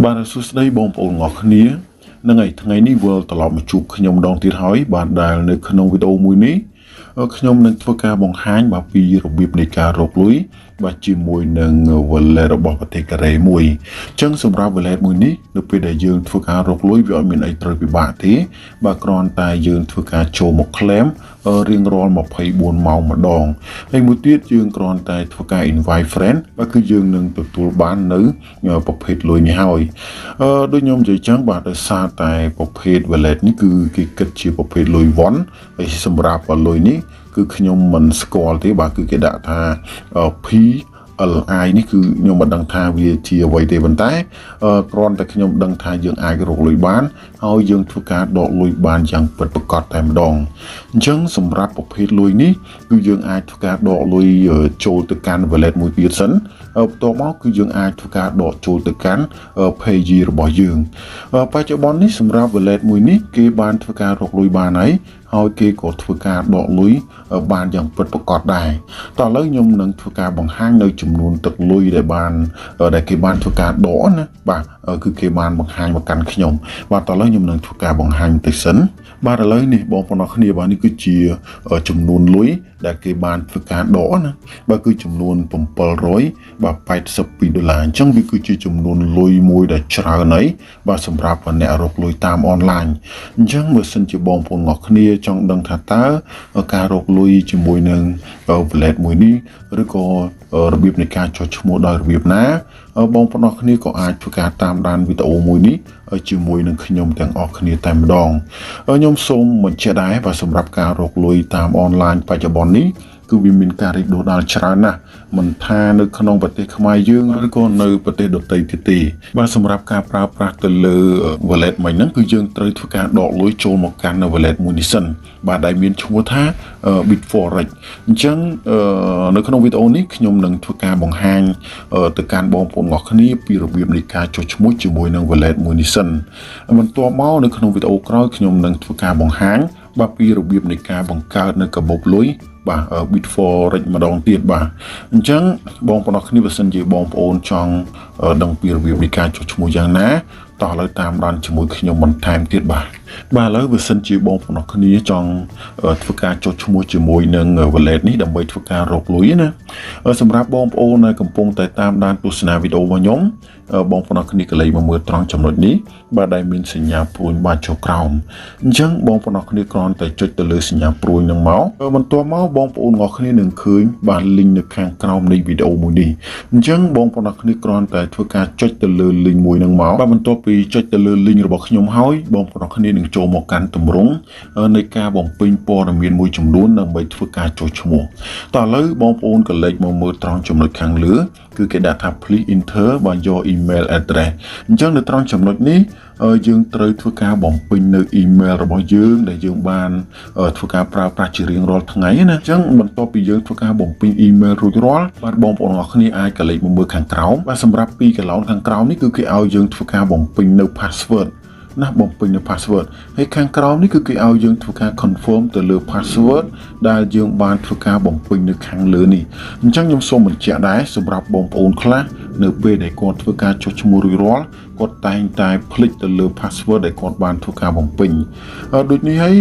បាទសួស្តីបងប្អូនទាំងអស់គ្នានឹងថ្ងៃនេះវិលត្រឡប់មកជួបខ្ញុំម្ដងទៀតហើយបាទដែលនៅក្នុងវីដេអូមួយនេះខ្ញុំនឹងធ្វើការបង្ហាញពីរបៀបនៃការរកលុយបាទជាមួយនឹង wallet របស់ប្រទេសកូរ៉េមួយអញ្ចឹងសម្រាប់ wallet មួយនេះនៅពេលដែលយើងធ្វើការរកលុយវាអត់មានអីត្រូវពិបាកទេបាទគ្រាន់តែយើងធ្វើការចូលមក claim រៀងរាល់24ម៉ោងម្ដងហើយមួយទៀតយើងគ្រាន់តែធ្វើការ invite friend បាទគឺយើងនឹងទទួលបាននៅប្រភេទលុយនេះហើយដូចខ្ញុំនិយាយចឹងបាទដោយសារតែប្រភេទ wallet នេះគឺគេគិតជាប្រភេទលុយវ៉ន់ហើយសម្រាប់លុយនេះគឺខ្ញុំមិនស្គាល់ទេបាទគឺគេដាក់ថា PLI នេះគឺខ្ញុំមិនដឹងថាវាជាអ្វីទេប៉ុន្តែគ្រាន់តែខ្ញុំដឹងថាយើងអាចរកលុយបានហើយយើងធ្វើការដកលុយបានយ៉ាងពិតប្រាកដតែម្ដងអញ្ចឹងសម្រាប់ប្រភេទលុយនេះគឺយើងអាចធ្វើការដកលុយចូលទៅកាន់ wallet មួយទៀតសិនបន្ទាប់មកគឺយើងអាចធ្វើការដកចូលទៅកាន់ Paycam របស់យើងបច្ចុប្បន្ននេះសម្រាប់ wallet មួយនេះគេបានធ្វើការរកលុយបានហើយគេក៏ធ្វើការដកលុយបានយ៉ាងពិតប្រាកដដែរតោះឥឡូវខ្ញុំនឹងធ្វើការបង្ហាញនៅចំនួនទឹកលុយដែលគេបានធ្វើការដកណាបាទគឺគេបានបង្ហាញមកកាន់ខ្ញុំបាទតោះឥឡូវខ្ញុំនឹងធ្វើការបង្ហាញទៅសិនបាទឥឡូវនេះបងប្អូនអរគ្នាបាទនេះគឺជាចំនួនលុយដែលគេបានធ្វើការដកណាបាទគឺចំនួន$782អញ្ចឹងវាគឺជាចំនួនលុយមួយដែលច្រើនហើយបាទសម្រាប់អ្នករកលុយតាមអនឡាញអញ្ចឹងបើសិនជាបងប្អូនអរគ្នាចង់ដឹងថាតើការរកលុយជាមួយនឹង wallet មួយនេះឬក៏របៀបនៃការចុះឈ្មោះដោយរបៀបណាបងប្អូនអរគ្នាក៏អាចធ្វើការតាមដានវីដេអូមួយនេះជាមួយនឹងខ្ញុំទាំងអស់គ្នាតែម្ដងខ្ញុំសូមបញ្ជាក់ដែរបាទសម្រាប់ការរកលុយតាមអនឡាញបច្ចុប្បន្ននេះគឺវាមានការរីកដុះដាលច្រើនណាស់មិនថានៅក្នុងប្រទេសខ្មែរយើងឬក៏នៅប្រទេសដទៃទៀតទេបាទសម្រាប់ការប្រើប្រាស់ទៅលើ wallet មួយហ្នឹងគឺយើងត្រូវធ្វើការដកលុយចូលមកកាន់នៅ wallet មួយនេះសិនបាទដែលមានឈ្មោះថា Bitforex អញ្ចឹងនៅក្នុងវីដេអូនេះខ្ញុំនឹងធ្វើការបង្ហាញទៅកាន់បងប្អូនទាំងអស់គ្នាពីរបៀបនៃការចុះឈ្មោះជាមួយនឹង wallet មួយនេះសិនបន្ទាប់មកនៅក្នុងវីដេអូក្រោយខ្ញុំនឹងធ្វើការបង្ហាញបាទពីរបៀបនៃការបង្កើតនៅកាបូបលុយបាទ Bitforex ម្ដងទៀតបាទអញ្ចឹងបងប្អូនអរគ្នាបើសិនជាបងប្អូនចង់ដឹងពីរបៀបនៃការចុះឈ្មោះយ៉ាងណាតោះឥឡូវតាមដានជាមួយខ្ញុំបន្ថែមទៀតបាទឥឡូវបើសិនជាបងប្អូនអរគ្នាចង់ធ្វើការចុះឈ្មោះជាមួយនឹង wallet នេះដើម្បីធ្វើការរកលុយណាសម្រាប់បងប្អូនដែលកំពុងតែតាមដានទស្សនាវីដេអូរបស់ខ្ញុំបងប្អូនអរគ្នាកន្លែងមកមើលត្រង់ចំណុចនេះបាទដែលមានសញ្ញាព្រួយបាច់ចុះក្រោមអញ្ចឹងបងប្អូនអរគ្នាគ្រាន់តែចុចទៅលើសញ្ញាព្រួយនឹងមកបន្ទាប់មកបងប្អូនអរគ្នានឹងឃើញបាទ link នៅខាងក្រោមនៃវីដេអូមួយនេះអញ្ចឹងបងប្អូនអរគ្នាគ្រាន់តែធ្វើការចុចទៅលើ link មួយនឹងមកបាទបន្ទាប់ពីចុចទៅលើ link របស់ខ្ញុំហើយបងប្អូនអរគ្នានឹងចូលមកកាន់ទម្រង់នៃការបំពេញព័ត៌មានមួយចំនួនដើម្បីធ្វើការចុះឈ្មោះតោះឥឡូវបងប្អូនកលេចមកមើលត្រង់ចំណុចខាងលើគឺគេដាក់ថា please enter by your email address អញ្ចឹងនៅត្រង់ចំណុចនេះយើងត្រូវធ្វើការបំពេញនៅ email របស់យើងដែលយើងបានធ្វើការប្រើប្រាស់ជារៀងរាល់ថ្ងៃណាអញ្ចឹងបន្ទាប់ពីយើងធ្វើការបំពេញ email រួចរាល់បាទបងប្អូនអរគ្នាអាចកលេចមកមើលខាងក្រោមបាទសម្រាប់2កន្លងខាងក្រោមនេះគឺគេឲ្យយើងធ្វើការបំពេញនៅ passwordណាបំពេញនៅ password ហើយខាងក្រោមនេះគឺគេឲ្យយើងធ្វើការ confirm ទៅលើ password ដែលយើងបានធ្វើការបំពេញនៅខាងលើនេះអញ្ចឹងខ្ញុំសូមបញ្ជាក់ដែរសម្រាប់បងប្អូនខ្លះនៅពេលដែលគាត់ធ្វើការចុះឈ្មោះរួចរាល់គាត់តែងតែភ្លេចទៅលើ password ដែលគាត់បានធ្វើការបំពេញដូចនេះហើយ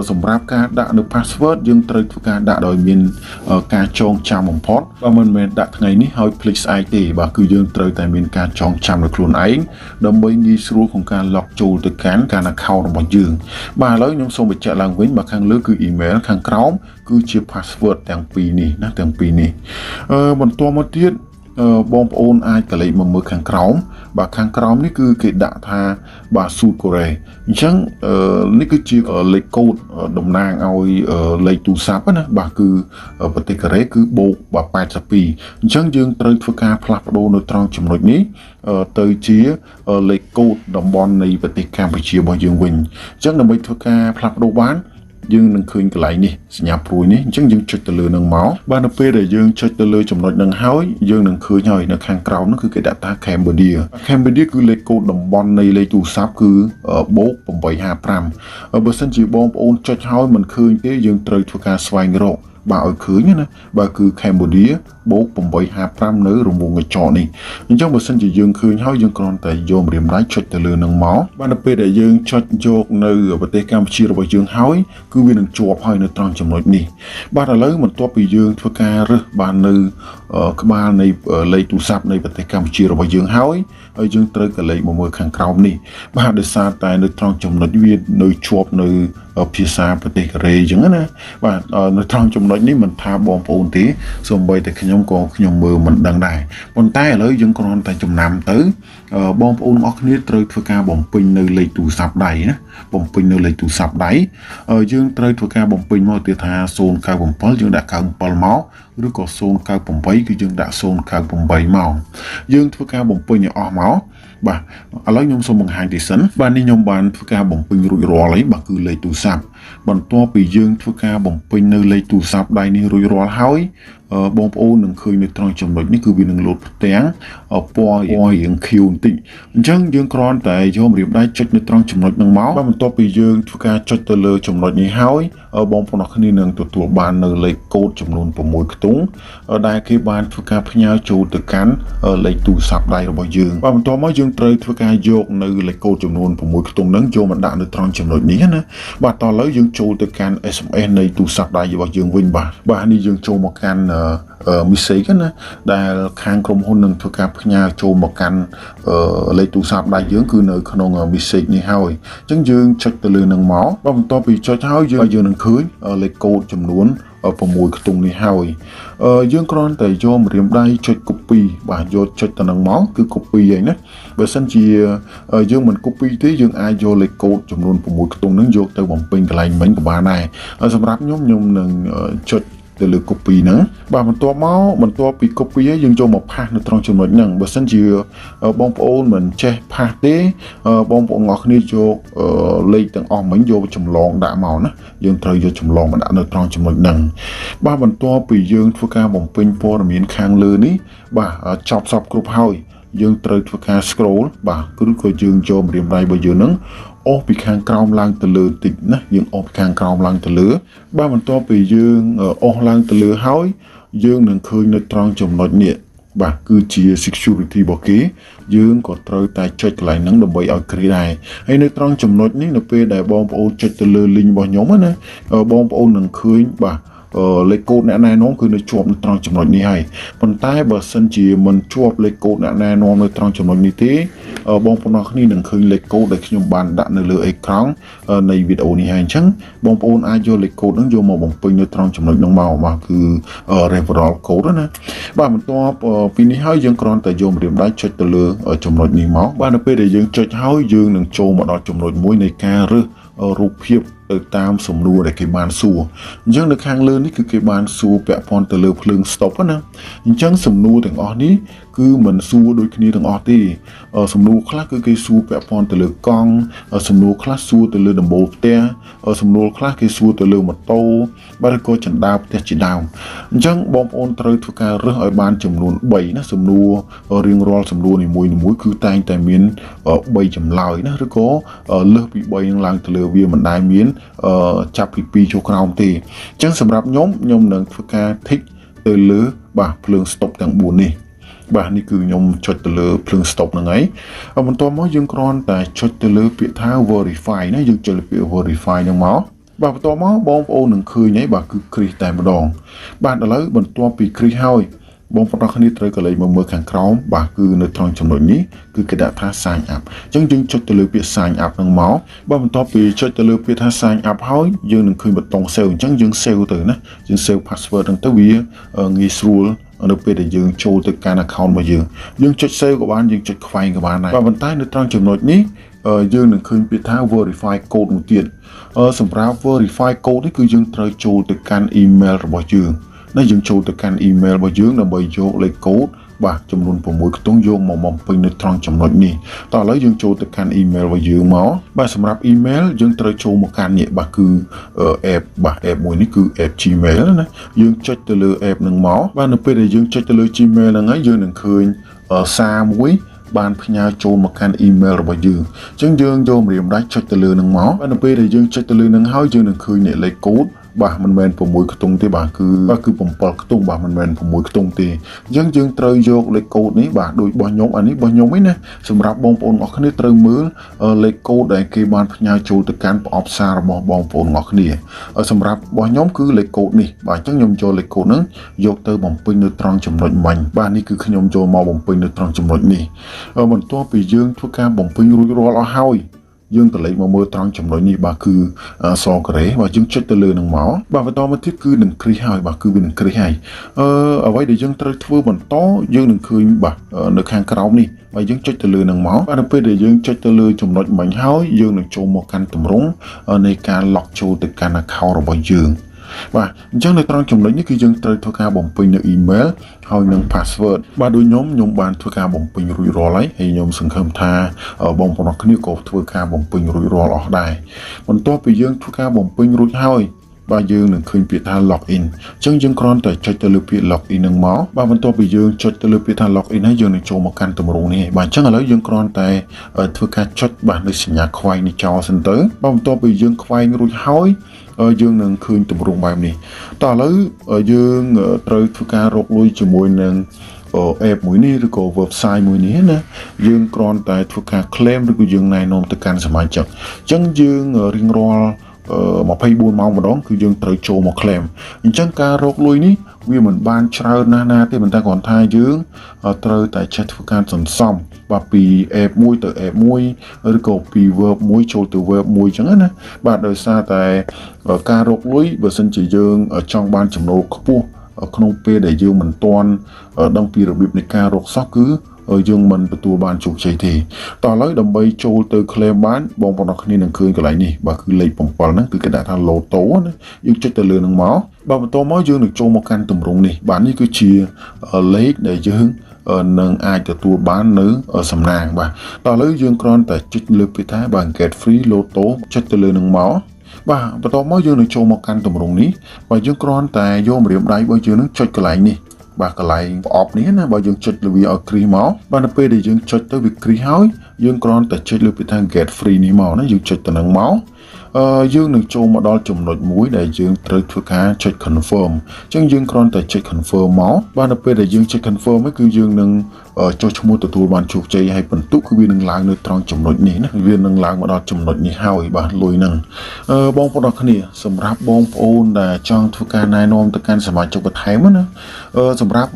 សម្រាប់ការដាក់នៅ password យើងត្រូវធ្វើការដាក់ដោយមានការចងចាំបំផុតបើមិនមែនដាក់ថ្ងៃនេះហើយភ្លេចស្អែកទេបាទគឺយើងត្រូវតែមានការចងចាំនៅខ្លួនឯងដើម្បីងាយស្រួលក្នុងការ log ចូលទៅកាន់ account របស់យើងបាទឥឡូវខ្ញុំសូមបញ្ជាក់ឡើងវិញបាទខាងលើគឺ email ខាងក្រោមគឺជា password ទាំងពីរនេះណាទាំងពីរនេះបន្ទាប់មកទៀតបងប្អូនអាចកលេចមកមើលខាងក្រោមបាទខាងក្រោមនេះគឺគេដាក់ថាបាទស៊ូកូរ៉េអញ្ចឹងនេះគឺជាលេខកូដតំណាងឲ្យលេខទូរស័ព្ទណាបាទគឺប្រទេសកូរ៉េគឺបូកបាទ82អញ្ចឹងយើងត្រូវធ្វើការផ្លាស់ប្ដូរនៅត្រង់ចំណុចនេះទៅជាលេខកូដតំបន់នៃប្រទេសកម្ពុជារបស់យើងវិញអញ្ចឹងដើម្បីធ្វើការផ្លាស់ប្ដូរបានយើងនឹងឃើញកន្លែងនេះសញ្ញាព្រួយនេះអញ្ចឹងយើងចុចទៅលើនឹងមកបាទនៅពេលដែលយើងចុចទៅលើចំណុចនឹងហើយយើងនឹងឃើញហើយនៅខាងក្រោមនោះគឺគេដាក់ថា Cambodia គឺលេខកូដតំបន់នៃលេខទូរស័ព្ទគឺបូក855បើសិនជាបងប្អូនចុចហើយមិនឃើញទេយើងត្រូវធ្វើការស្វែងរក បាទឲ្យឃើញណាបាទគឺ Cambodia បូក855នៅរង្វង់កញ្ចក់នេះអញ្ចឹងបើសិនជាយើងឃើញហើយយើងគ្រាន់តែយកម្រាមដៃចុចទៅលើនឹងមកបាទនៅពេលដែលយើងចុចយកនៅប្រទេសកម្ពុជារបស់យើងហើយគឺវានឹងជាប់ហើយនៅត្រង់ចំណុចនេះបាទឥឡូវបន្ទាប់ពីយើងធ្វើការរើសបាននៅក្បាលនៃលេខទូរស័ព្ទនៃប្រទេសកម្ពុជារបស់យើងហើយយើងត្រូវក៏លេខមកមើលខាងក្រោមនេះបាទដោយសារតែនៅត្រង់ចំណុចវានៅជាប់នៅភាសាប្រទេសកូរ៉េអញ្ចឹងណាបាទនៅត្រង់ចំណុចនេះមិនថាបងប្អូនទេសូម្បីតែខ្ញុំក៏ខ្ញុំមើលមិនដឹងដែរប៉ុន្តែឥឡូវយើងគ្រាន់តែចំណាំទៅបងប្អូនទាំងអស់គ្នាត្រូវធ្វើការបំពេញនៅលេខទូរស័ព្ទដៃណាបំពេញនៅលេខទូរស័ព្ទដៃយើងត្រូវធ្វើការបំពេញមកទៀតថា097យើងដាក់97មកឬក៏098គឺយើងដាក់098មកយើងធ្វើការបំពេញឲ្យអស់មកបាទឥឡូវខ្ញុំសូមបង្ហាញទីសិនបាទនេះខ្ញុំបានធ្វើការបំពេញរួចរាល់ហើយបាទគឺលេខទូរស័ព្ទបន្ទាប់ពីយើងធ្វើការបំពេញនៅលេខទូរស័ព្ទដៃនេះរួចរាល់ហើយបងប្អូននឹងឃើញនៅត្រង់ចំណុចនេះគឺវានឹងលោតផ្ទាំងពណ៌រៀងខៀវបន្តិចអញ្ចឹងយើងគ្រាន់តែយកម្រាមដៃចុចនៅត្រង់ចំណុចហ្នឹងមកបាទបន្ទាប់ពីយើងធ្វើការចុចទៅលើចំណុចនេះហើយបងប្អូនអរគ្នានឹងទទួលបាននៅលេខកូដចំនួន6ខ្ទង់ដែលគេបានធ្វើការផ្ញើចូលទៅកាន់លេខទូរស័ព្ទដៃរបស់យើងបាទបន្ទាប់មកយើងត្រូវធ្វើការយកនៅលេខកូដចំនួន6ខ្ទង់ហ្នឹងយកមកដាក់នៅត្រង់ចំណុចនេះណាបាទតោះឥឡូវយើងចូលទៅកាន់ SMS នៃទូរស័ព្ទដៃរបស់យើងវិញបាទនេះយើងចូលមកកាន់message ណាដែលខាងក្រុមហ៊ុននឹងធ្វើការផ្ញើចូលមកកាន់លេខទូរស័ព្ទដៃយើងគឺនៅក្នុង message នេះហើយអញ្ចឹងយើងចុចទៅលើនឹងមកបាទបន្ទាប់ពីចុចហើយយើងនឹងឃើញលេខកូដចំនួន6ខ្ទង់នេះហើយយើងគ្រាន់តែយកម្រាមដៃចុច copy បាទយកចុចទៅនឹងមកគឺ copy ហើយណាបើសិនជាយើងមិន copy ទេយើងអាចយកលេខកូដចំនួន6ខ្ទង់ហ្នឹងយកទៅបំពេញកន្លែងមិញក៏បានដែរសម្រាប់ខ្ញុំនឹងចុចទៅលើ copy ហ្នឹងបាទបន្ទាប់ពី copy ហើយយើងចូលមកផាសនៅត្រង់ចំណុចហ្នឹងបើសិនជាបងប្អូនមិនចេះផាសទេបងប្អូនអរគ្នាយកលេខទាំងអស់មិញយកចម្លងដាក់មកណាយើងត្រូវយកចម្លងមកដាក់នៅត្រង់ចំណុចហ្នឹងបាទបន្ទាប់ពីយើងធ្វើការបំពេញព័ត៌មានខាងលើនេះបាទចប់សពគ្រប់ហើយយើងត្រូវធ្វើការ scroll បាទគឺក៏យើងយកម្រាមដៃរបស់យើងហ្នឹងអូសពីខាងក្រោមឡើងទៅលើតិចណាយើងអូសពីខាងក្រោមឡើងទៅលើបាទបន្ទាប់ពីយើងអូសឡើងទៅលើហើយយើងនឹងឃើញនៅត្រង់ចំណុចនេះបាទគឺជា security របស់គេយើងក៏ត្រូវតែចុចកន្លែងហ្នឹងដើម្បីឲ្យគ្រាដែរហើយនៅត្រង់ចំណុចនេះនៅពេលដែលបងប្អូនចុចទៅលើ link របស់ខ្ញុំណាបងប្អូននឹងឃើញបាទលេខកូដអ្នកណែនាំគឺនៅជាប់នៅត្រង់ចំណុចនេះហើយប៉ុន្តែបើសិនជាមិនជាប់លេខកូដអ្នកណែនាំនៅត្រង់ចំណុចនេះទេបងប្អូនអរគ្នានឹងឃើញលេខកូដដែលខ្ញុំបានដាក់នៅលើអេក្រង់នៃវីដេអូនេះហើយអញ្ចឹងបងប្អូនអាចយកលេខកូដហ្នឹងយកមកបំពេញនៅត្រង់ចំណុចហ្នឹងមកបាទគឺ referral code ណាបាទបន្ទាប់ពីនេះហើយយើងគ្រាន់តែយកម្រាមដៃចុចទៅលើចំណុចនេះមកបាទនៅពេលដែលយើងចុចហើយយើងនឹងចូលមកដល់ចំណុចមួយនៃការរើសរូបភាពទៅតាមសំណួរដែលគេបានសួរអញ្ចឹងនៅខាងលើនេះគឺគេបានសួរពាក់ព័ន្ធទៅលើភ្លើង stop ណាអញ្ចឹងសំណួរទាំងអស់នេះគឺមិនសួរដូចគ្នាទាំងអស់ទេសំណួរខ្លះគឺគេសួរពាក់ព័ន្ធទៅលើកង់សំណួរខ្លះសួរទៅលើដំបូលផ្ទះសំណួរខ្លះគេសួរទៅលើម៉ូតូបាទឬក៏ចណ្ដាលផ្ទះជាដើមអញ្ចឹងបងប្អូនត្រូវធ្វើការរើសឲ្យបានចំនួន3ណាសំណួររៀងរាល់សំណួរនីមួយៗគឺតែងតែមាន3ចម្លើយណាឬក៏លើសពី3នឹងឡើងទៅលើវាមិនដែលមានចាប់ពី2ចូលក្រោមទេអញ្ចឹងសម្រាប់ខ្ញុំនឹងធ្វើការ tick ទៅលើបាទភ្លើង stop ទាំង4នេះបាទនេះគឺខ្ញុំចុចទៅលើភ្លើង stop ហ្នឹងហើយបន្ទាប់មកយើងគ្រាន់តែចុចទៅលើពាក្យថា verify ណាយើងចុចលើពាក្យ verify ហ្នឹងមកបាទបន្ទាប់មកបងប្អូននឹងឃើញហើយបាទគឺគ្រីសតែម្ដងបាទឥឡូវបន្ទាប់ពីគ្រីសហើយបងប្អូនគ្នាត្រូវកលេចមើលខាងក្រោមបាទគឺនៅត្រង់ចំណុចនេះគឺគេដាក់ថា sign up អញ្ចឹងយើងចុចទៅលើពាក្យ sign up ហ្នឹងមកបាទបន្ទាប់ពីចុចទៅលើពាក្យថា sign up ហើយយើងនឹងឃើញប៊ូតុង save អញ្ចឹងយើង save ទៅណាយើង save password ហ្នឹងទៅវាងាយស្រួលនៅពេលដែលយើងចូលទៅកាន់ account របស់យើងចុច save ក៏បានយើងចុចខ្វែងក៏បានដែរបាទប៉ុន្តែនៅត្រង់ចំណុចនេះយើងនឹងឃើញពាក្យថា verify code មួយទៀតសម្រាប់ verify code នេះគឺយើងត្រូវចូលទៅកាន់ email របស់យើងណាយើងចូលទៅកាន់ email របស់យើងដើម្បីយកលេខកូដបាទចំនួន6ខ្ទង់យកមកបំពេញនៅត្រង់ចំណុចនេះតោះឥឡូវយើងចូលទៅកាន់ email របស់យើងមកបាទសម្រាប់ email យើងត្រូវចូលមកកាន់នេះបាទគឺ app បាទ app មួយនេះគឺ app Gmail ណាយើងចុចទៅលើ app ហ្នឹងមកបាទនៅពេលដែលយើងចុចទៅលើ Gmail ហ្នឹងហើយយើងនឹងឃើញសារមួយបានផ្ញើចូលមកកាន់ email របស់យើងអញ្ចឹងយើងយកម្រាមដៃចុចទៅលើនឹងមកបាទនៅពេលដែលយើងចុចទៅលើនឹងហើយយើងនឹងឃើញលេខកូដ បាទមិនមែន6ខ្ទង់ទេបាទគឺ7ខ្ទង់បាទមិនមែន6ខ្ទង់ទេអញ្ចឹងយើងត្រូវយកលេខកូដនេះបាទដូចរបស់ខ្ញុំអានេះរបស់ខ្ញុំឯណាសម្រាប់បងប្អូនអរគ្នាត្រូវមើលលេខកូដដែលគេបានផ្ញើចូលទៅកាន់ប្រអប់សាររបស់បងប្អូនអរគ្នាសម្រាប់របស់ខ្ញុំគឺលេខកូដនេះបាទអញ្ចឹងខ្ញុំចូលលេខកូដហ្នឹងយកទៅបំពេញនៅត្រង់ចំណុចមិញបាទនេះគឺខ្ញុំចូលមកបំពេញនៅត្រង់ចំណុចនេះបន្ទាប់ពីយើងធ្វើការបំពេញរួចរាល់អស់ហើយយើងទៅលេខមកមើលត្រង់ចំណុចនេះបាទគឺសការ៉េបាទយើងចុចទៅលើនឹងមកបាទបន្តមកទៀតគឺនឹងគ្រីសហើយបាទគឺវានឹងគ្រីសហើយអ្វីដែលយើងត្រូវធ្វើបន្តយើងនឹងឃើញបាទនៅខាងក្រោមនេះបាទយើងចុចទៅលើនឹងមកបាទនៅពេលដែលយើងចុចទៅលើចំណុចមិញហើយយើងនឹងចូលមកកាន់ទម្រង់នៃការ log ចូលទៅកាន់ account របស់យើងបាទអញ្ចឹងនៅត្រង់ចំណុចនេះគឺយើងត្រូវធ្វើការបំពេញនៅ email ហើយនឹង password បាទដូចខ្ញុំបានធ្វើការបំពេញរួចរាល់ហើយខ្ញុំសង្ឃឹមថាបងប្អូនគ្នាក៏ធ្វើការបំពេញរួចរាល់អស់ដែរបន្ទាប់ពីយើងធ្វើការបំពេញរួចហើយបាទយើងនឹងឃើញពាក្យថា login អញ្ចឹងយើងគ្រាន់តែចុចទៅលើពាក្យ login នឹងមកបាទបន្ទាប់ពីយើងចុចទៅលើពាក្យថា login ហើយយើងនឹងចូលមកកាន់ទម្រង់នេះបាទអញ្ចឹងឥឡូវយើងគ្រាន់តែធ្វើការចុចបាទនៅសញ្ញាខ្វែងនេះចោលសិនទៅបាទបន្ទាប់ពីយើងខ្វែងរួចហើយយើងនឹងឃើញទម្រង់បែបនេះតោះឥឡូវយើងត្រូវធ្វើការរកលុយជាមួយនឹងapp មួយនេះឬក៏ website មួយនេះណាយើងគ្រាន់តែធ្វើការ claim ឬក៏យើងណែនាំទៅកាន់សមាជិកអញ្ចឹងយើងរៀងរាល់24ម៉ោងម្ដងគឺយើងត្រូវចូលមក claim អញ្ចឹងការរកលុយនេះវាមិនបានច្រើនណាស់ទេប៉ុន្តែគ្រាន់តែយើងត្រូវតែចេះធ្វើការសន្សំបាទពី app មួយទៅ app មួយឬក៏ពី verb មួយចូលទៅ verb មួយអញ្ចឹងណាបាទដោយសារតែការរកលុយបើសិនជាយើងចង់បានចំណូលខ្ពស់ក្នុងពេលដែលយើងមិនទាន់ដឹងពីរបៀបនៃការរកសោះគឺយើងមិនទទួលបានជោគជ័យទេតោះឥឡូវដើម្បីចូលទៅ claim បានបងប្អូនគ្នានឹងឃើញកន្លែងនេះបាទគឺលេខ7ហ្នឹងគឺគេដាក់ថា lotto ណាយើងចុចទៅលើនឹងមកបាទបន្តមកយើងនឹងចូលមកកាន់ទម្រង់នេះបាទនេះគឺជាលេខដែលយើងនឹងអាចទទួលបាននៅសំណាងបាទតោះឥឡូវយើងគ្រាន់តែចុចលើពាក្យថាបាទ get free lotto ចុចទៅលើនឹងមកបាទបន្តមកយើងនឹងចូលមកកាន់ទម្រង់នេះបាទយើងគ្រាន់តែយកម្រាមដៃរបស់យើងនឹងចុចកន្លែងនេះបាទកន្លែងប្រអប់នេះណាបើយើងចុចលើវាឲ្យគ្រីសមកបាទនៅពេលដែលយើងចុចទៅវាគ្រីសហើយយើងគ្រាន់តែចុចលើពាក្យថា get free នេះមកណាយើងចុចទៅនឹងមកយើងនឹងចូលមកដល់ចំណុចមួយដែលយើងត្រូវធ្វើការចុច confirm អញ្ចឹងយើងគ្រាន់តែចុច confirm មកបាទនៅពេលដែលយើងចុច confirm ហ្នឹងគឺយើងនឹងចុះឈ្មោះទទួលបានជោគជ័យហើយបន្ទុកគឺវានឹងឡើងនៅត្រង់ចំណុចនេះណាវានឹងឡើងមកដល់ចំណុចនេះហើយបាទលុយហ្នឹងបងប្អូនអរគ្នាសម្រាប់បងប្អូនដែលចង់ធ្វើការណែនាំទៅកាន់សមាជិកបន្ថែមណាសម្រាប់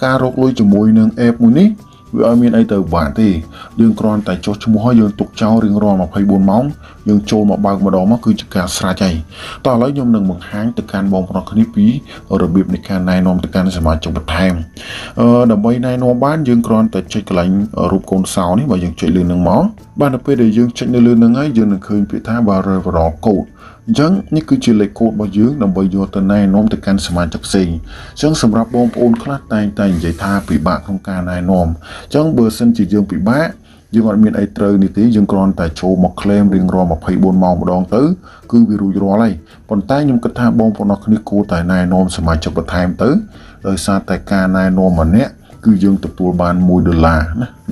ការរកលុយជាមួយនឹង app មួយនេះវាអត់មានអីទៅបាក់ទេយើងគ្រាន់តែចុះឈ្មោះហើយយើងទុកចោលរៀងរាល់24ម៉ោងយើងចូលមកបើកម្ដងមកគឺជាការស្រេចហើយតោះឥឡូវខ្ញុំនឹងបង្ហាញទៅកាន់បងប្អូនគ្នាពីរបៀបនៃការណែនាំទៅកាន់សមាជិកបន្ថែមដើម្បីណែនាំបានយើងគ្រាន់តែចុចកន្លែងរូបកូនសោនេះបើយើងចុចលើនឹងមកបាទនៅពេលដែលយើងចុចនៅលើនឹងហើយយើងនឹងឃើញពាក្យថាបាទ referral code អញ្ចឹងនេះគឺជាលេខកូដរបស់យើងដើម្បីយកទៅណែនាំទៅកាន់សមាជិកផ្សេងអញ្ចឹងសម្រាប់បងប្អូនខ្លះតែងតែនិយាយថាពិបាកក្នុងការណែនាំអញ្ចឹងបើសិនជាយើងពិបាកយើងអត់មានអីត្រូវនេះទេយើងគ្រាន់តែចូលមក claim រៀងរាល់24ម៉ោងម្ដងទៅគឺវារួចរាល់ហើយប៉ុន្តែខ្ញុំគិតថាបងប្អូនគ្នាគួរតែណែនាំសមាជិកបន្ថែមទៅដោយសារតែការណែនាំម្នាក់គឺយើងទទួលបាន$1ណា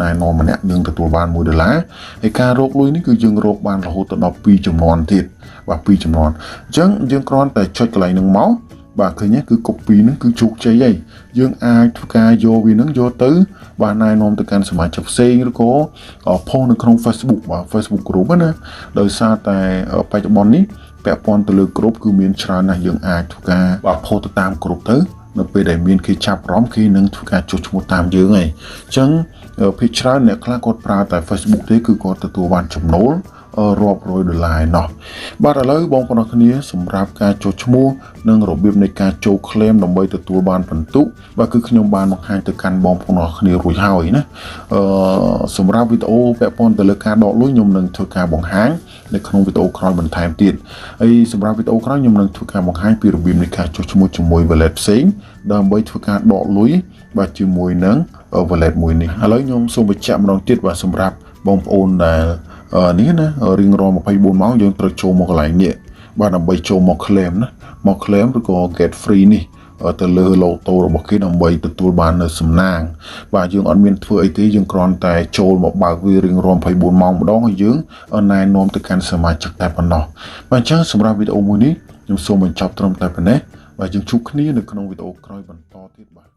ណែនាំម្នាក់យើងទទួលបាន$1ហើយការរកលុយនេះគឺយើងរកបានរហូតដល់2ចំនួនទៀតបាទ2ចំនួនអញ្ចឹងយើងគ្រាន់តែចុចកន្លែងហ្នឹងមកបាទឃើញទេគឺ copy ហ្នឹងគឺជោគជ័យហើយយើងអាចធ្វើការយកវាហ្នឹងយកទៅបាទណែនាំទៅកាន់សមាជិកផ្សេងឬក៏ផុសនៅក្នុង Facebook បាទ Facebook group ណាដោយសារតែបច្ចុប្បន្ននេះពាក់ព័ន្ធទៅលើ group គឺមានច្រើនណាស់យើងអាចធ្វើការបាទផុសទៅតាម group ទៅនៅពេលដែលមានគេចាប់អារម្មណ៍គេនឹងធ្វើការចុះឈ្មោះតាមយើងហើយអញ្ចឹងភាគច្រើនអ្នកខ្លះគាត់ប្រើតែ Facebook ទេគឺគាត់ទទួលបានចំណូលរាប់រយ$ឯណោះបាទឥឡូវបងប្អូនគ្នាសម្រាប់ការចុះឈ្មោះនិងរបៀបនៃការចូល claim ដើម្បីទទួលបានពិន្ទុបាទគឺខ្ញុំបានបង្ហាញទៅកាន់បងប្អូនគ្នារួចហើយណាសម្រាប់វីដេអូពាក់ព័ន្ធទៅលើការដកលុយខ្ញុំនឹងធ្វើការបង្ហាញនៅក្នុងវីដេអូក្រោយបន្ថែមទៀតហើយសម្រាប់វីដេអូក្រោយខ្ញុំនឹងធ្វើការបង្ហាញពីរបៀបនៃការចុះឈ្មោះជាមួយ wallet ផ្សេងដើម្បីធ្វើការដកលុយបាទជាមួយនឹង wallet មួយនេះឥឡូវខ្ញុំសូមបញ្ជាក់ម្ដងទៀតបាទសម្រាប់បងប្អូនដែលនេះណារៀងរាល់24ម៉ោងយើងត្រូវចូលមកកន្លែងនេះបាទដើម្បីចូលមក claim ណាមក claim ឬក៏ get free នេះទៅលើ logo របស់គេដើម្បីទទួលបាននៅសំណាងបាទយើងអត់មានធ្វើអីទេយើងគ្រាន់តែចូលមកបើកវារៀងរាល់24ម៉ោងម្ដងហើយយើងណែនាំទៅកាន់សមាជិកតែប៉ុណ្ណោះបាទអញ្ចឹងសម្រាប់វីដេអូមួយនេះ ខ្ញុំសូមបញ្ចប់ត្រឹមតែប៉ុណ្ណេះបាទយើងជួបគ្នានៅក្នុងវីដេអូក្រោយបន្តទៀតបាទ